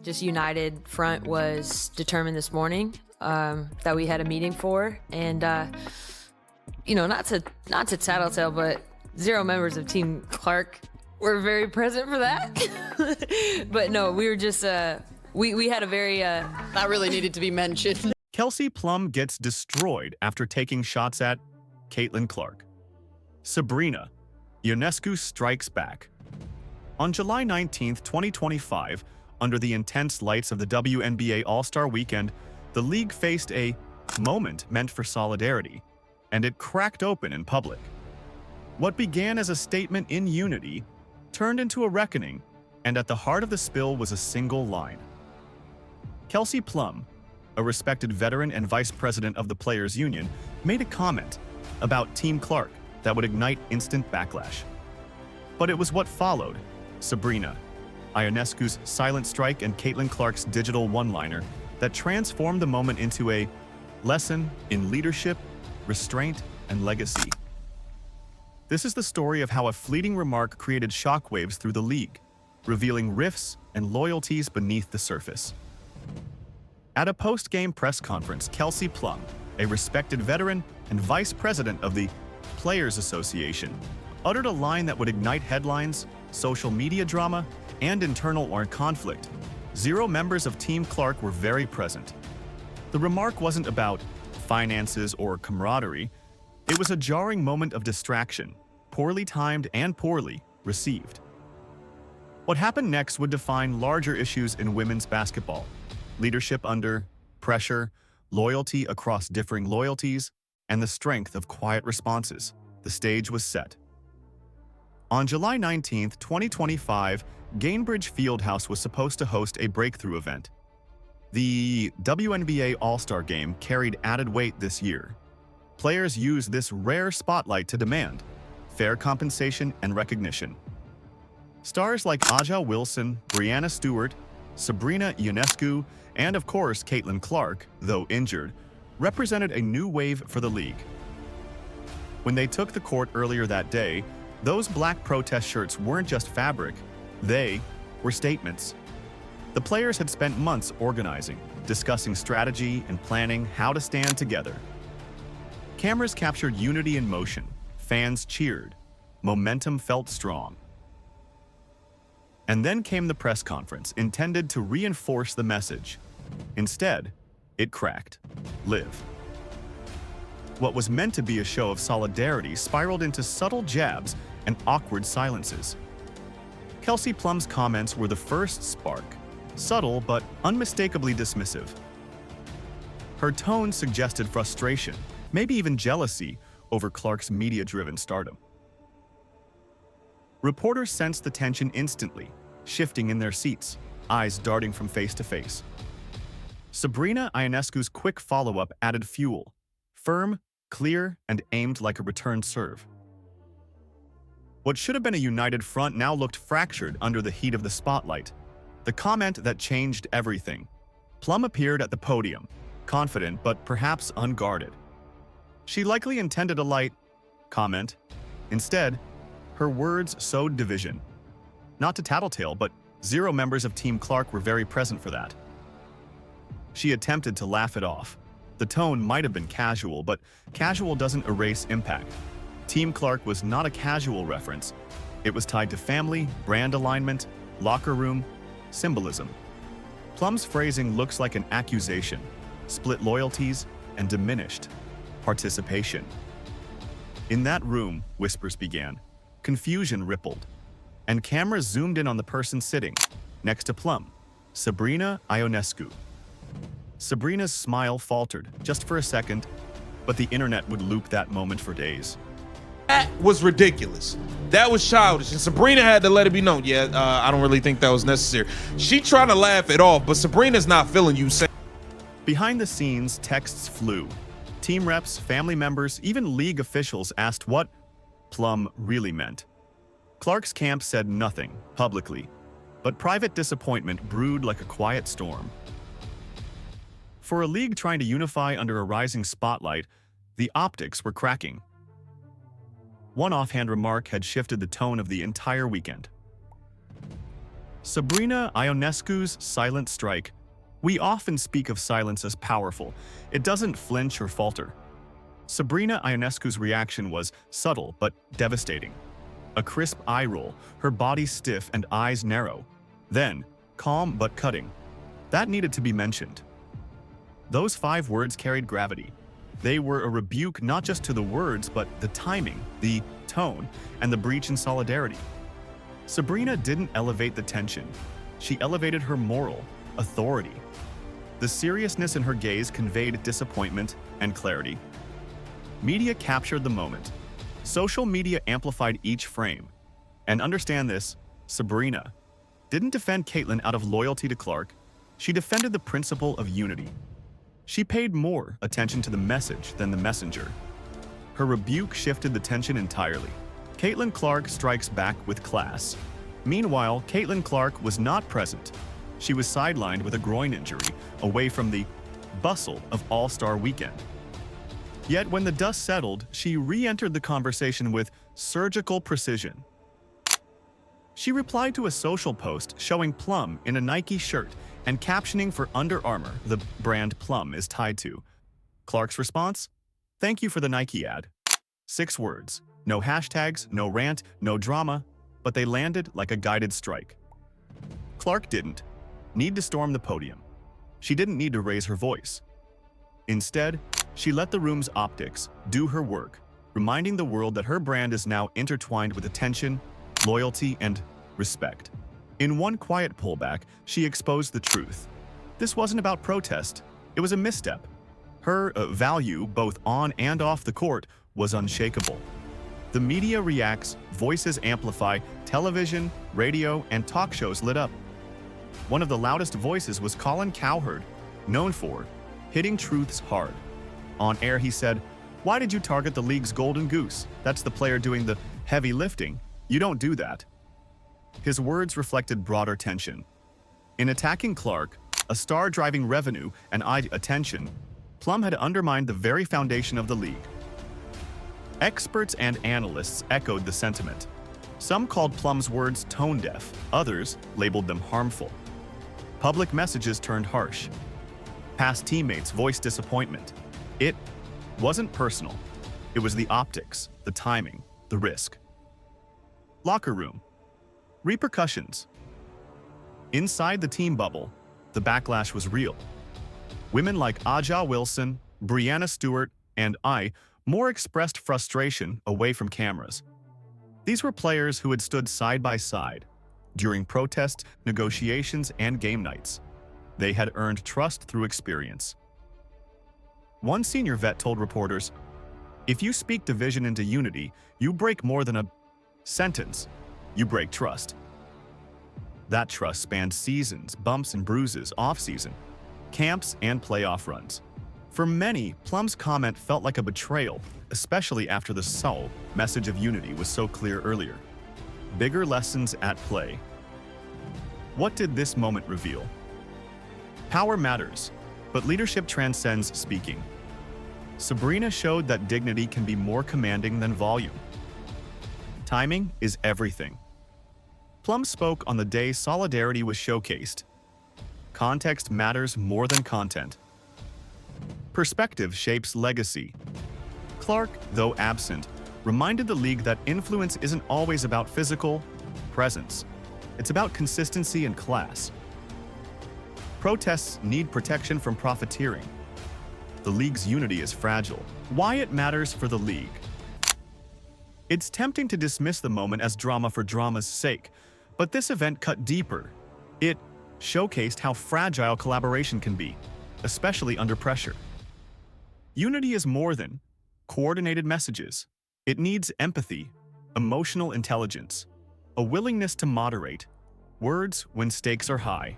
just united front was determined this morning that we had a meeting for, and not to tattletale, but 0 members of Team Clark were very present for that. But no, we were just we had a very that really needed to be mentioned. Kelsey Plum gets destroyed after taking shots at Caitlinclark. Sabrina Ionescu strikes back. On July 19, 2025, under the intense lights of the WNBA All-Star Weekend, the league faced a moment meant for solidarity, and it cracked open in public. What began as a statement in unity turned into a reckoning, and at the heart of the spill was a single line. Kelsey Plum, a respected veteran and vice president of the Players Union, made a comment about Team Clark that would ignite instant backlash. But it was what followed, Sabrina Ionescu's silent strike and Caitlinclark's digital one-liner, that transformed the moment into a lesson in leadership, restraint, and legacy. This is the story of how a fleeting remark created shockwaves through the league, revealing rifts and loyalties beneath the surface. At a post-game press conference, Kelsey Plum, a respected veteran and vice president of the Players Association, uttered a line that would ignite headlines, social media drama, and internal conflict. 0 members of Team Clark were very present. The remark wasn't about finances or camaraderie. It was a jarring moment of distraction, poorly timed and poorly received. What happened next would define larger issues in women's basketball: leadership under pressure, loyalty across differing loyalties, and the strength of quiet responses. The stage was set. On July 19, 2025, Gainbridge Fieldhouse was supposed to host a breakthrough event. The WNBA All-Star Game carried added weight this year. Players used this rare spotlight to demand fair compensation and recognition. Stars like Aja Wilson, Brianna Stewart, Sabrina Ionescu, and of course Caitlinclark, though injured, represented a new wave for the league. When they took the court earlier that day, those black protest shirts weren't just fabric, they were statements. The players had spent months organizing, discussing strategy and planning how to stand together. Cameras captured unity in motion, fans cheered, momentum felt strong. And then came the press conference, intended to reinforce the message. Instead, it cracked. Live. What was meant to be a show of solidarity spiraled into subtle jabs and awkward silences. Kelsey Plum's comments were the first spark, subtle but unmistakably dismissive. Her tone suggested frustration, maybe even jealousy, over Clark's media-driven stardom. Reporters sensed the tension instantly, shifting in their seats, eyes darting from face to face. Sabrina Ionescu's quick follow-up added fuel, firm, clear, and aimed like a return serve. What should have been a united front now looked fractured under the heat of the spotlight. The comment that changed everything. Plum appeared at the podium, confident but perhaps unguarded. She likely intended a light comment. Instead, her words sowed division. Not to tattletale, but 0 members of Team Clark were very present for that. She attempted to laugh it off. The tone might have been casual, but casual doesn't erase impact. Team Clark was not a casual reference. It was tied to family, brand alignment, locker room, symbolism. Plum's phrasing looks like an accusation, split loyalties, and diminished participation. In that room, whispers began. Confusion rippled, and cameras zoomed in on the person sitting next to Plum, Sabrina Ionescu. Sabrina's smile faltered just for a second, but the internet would loop that moment for days. That was ridiculous. That was childish, and Sabrina had to let it be known. Yeah, I don't really think that was necessary. She tried to laugh it off, but Sabrina's not feeling you. Behind the scenes, texts flew. Team reps, family members, even league officials asked what Plum really meant. Clark's camp said nothing publicly, but private disappointment brewed like a quiet storm. For a league trying to unify under a rising spotlight, the optics were cracking. One offhand remark had shifted the tone of the entire weekend. Sabrina Ionescu's silent strike. We often speak of silence as powerful. It doesn't flinch or falter. Sabrina Ionescu's reaction was subtle but devastating. A crisp eye roll, her body stiff and eyes narrow. Then, calm but cutting. That needed to be mentioned. Those 5 words carried gravity. They were a rebuke not just to the words, but the timing, the tone, and the breach in solidarity. Sabrina didn't elevate the tension. She elevated her moral authority. The seriousness in her gaze conveyed disappointment and clarity. Media captured the moment. Social media amplified each frame. And understand this, Sabrina didn't defend Caitlin out of loyalty to Clark. She defended the principle of unity. She paid more attention to the message than the messenger. Her rebuke shifted the tension entirely. Caitlin Clark strikes back with class. Meanwhile, Caitlin Clark was not present. She was sidelined with a groin injury, away from the bustle of All-Star Weekend. Yet when the dust settled, she re-entered the conversation with surgical precision. She replied to a social post showing Plum in a Nike shirt and captioning for Under Armour the brand Plum is tied to. Clark's response? Thank you for the Nike ad. 6 words. No hashtags, no rant, no drama, but they landed like a guided strike. Clark didn't need to storm the podium. She didn't need to raise her voice. Instead, she let the room's optics do her work, reminding the world that her brand is now intertwined with attention, loyalty, and respect. In one quiet pullback, she exposed the truth. This wasn't about protest. It was a misstep. Her value, both on and off the court, was unshakable. The media reacts, voices amplify, television, radio, and talk shows lit up. One of the loudest voices was Colin Cowherd, known for hitting truths hard. On air, he said, "Why did you target the league's golden goose? That's the player doing the heavy lifting. You don't do that." His words reflected broader tension. In attacking Clark, a star driving revenue and attention, Plum had undermined the very foundation of the league. Experts and analysts echoed the sentiment. Some called Plum's words tone-deaf, others labeled them harmful. Public messages turned harsh. Past teammates voiced disappointment. It wasn't personal. It was the optics, the timing, the risk. Locker room. Repercussions. Inside the team bubble, the backlash was real. Women like Aja Wilson, Brianna Stewart, and more expressed frustration away from cameras. These were players who had stood side by side during protests, negotiations, and game nights. They had earned trust through experience. One senior vet told reporters, "If you speak division into unity, you break more than a sentence. You break trust." That trust spanned seasons, bumps and bruises, off-season, camps, and playoff runs. For many, Plum's comment felt like a betrayal, especially after the message of unity was so clear earlier. Bigger lessons at play. What did this moment reveal? Power matters, but leadership transcends speaking. Sabrina showed that dignity can be more commanding than volume. Timing is everything. Plum spoke on the day solidarity was showcased. Context matters more than content. Perspective shapes legacy. Clark, though absent, reminded the league that influence isn't always about physical presence. It's about consistency and class. Protests need protection from profiteering. The league's unity is fragile. Why it matters for the league. It's tempting to dismiss the moment as drama for drama's sake, but this event cut deeper. It showcased how fragile collaboration can be, especially under pressure. Unity is more than coordinated messages. It needs empathy, emotional intelligence, a willingness to moderate words when stakes are high.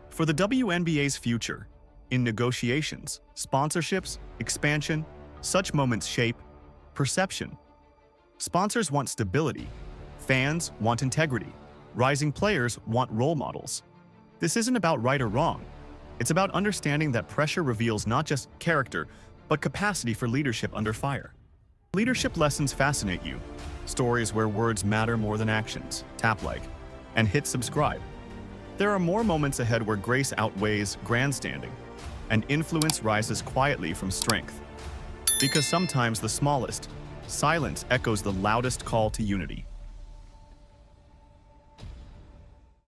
For the WNBA's future, in negotiations, sponsorships, expansion, such moments shape perception. Sponsors want stability. Fans want integrity. Rising players want role models. This isn't about right or wrong. It's about understanding that pressure reveals not just character, but capacity for leadership under fire. Leadership lessons fascinate you. Stories where words matter more than actions. Tap like. and hit subscribe. There are more moments ahead where grace outweighs grandstanding, and influence rises quietly from strength. Because sometimes the smallest silence echoes the loudest call to unity.